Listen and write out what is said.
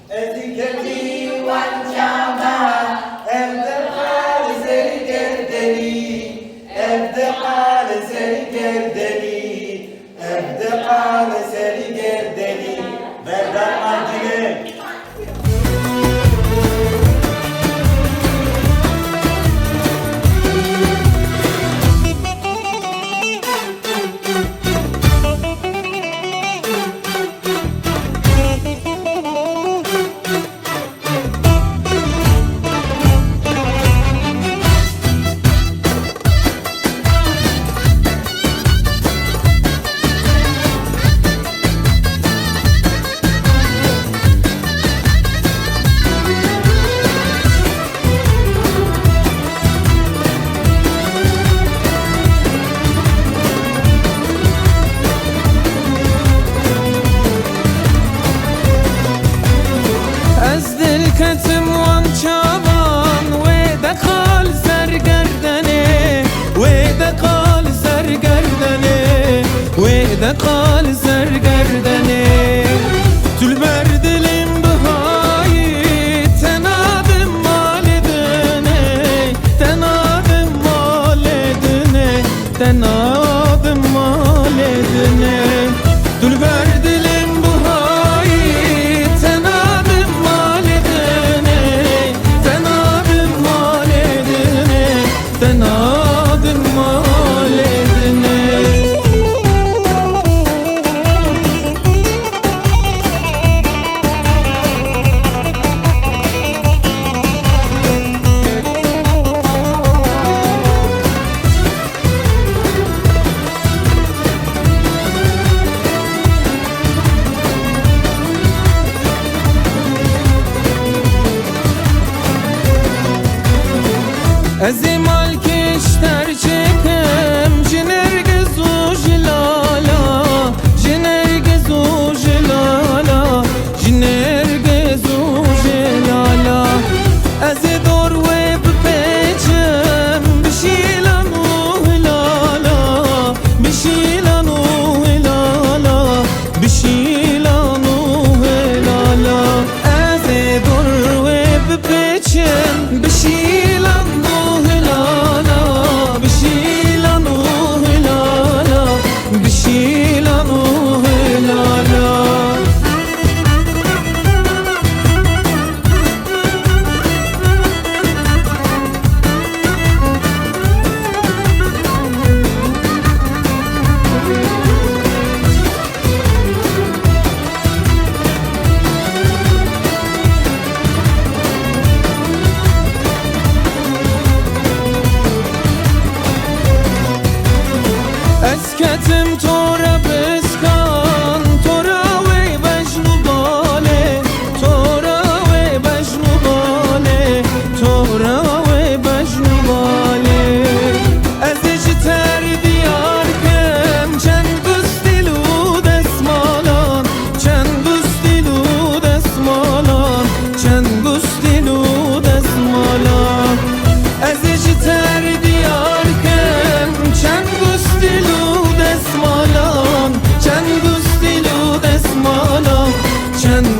اتیکتی وانجامه افتخار سری گردنی افتخار سری گردنی افتخار سری گردنی بردار آنجیه کتم وان چاوان و دقال سرگردنه و دقال سرگردنه و دقال سرگردنه تل بردلم بهایی تنادم مال دنه تنادم مال دنه تنادم مال دنه تل بردلم بهایی تنادم مال تنادم مال دنه از مال کشتر چکم جنرگز و جلالا جنرگز و جلالا جنرگز و جلالا از دور و بپیچم بشیلن و هلالا بشیلن و هلالا بشیلن و هلالا از دور و بپیچم بشیلن اسکتم تو را بسکان تو را وی بجنو باله تو را وی بجنو باله تو را وی بجنو باله از اجتر دیار کم چند بستیلو دسمالان چند بستیلو دسمالان چند بستیلو دسمالان از اجتر دیار کم چند بستیلو دسمالان چند بستیلو دسمالان چند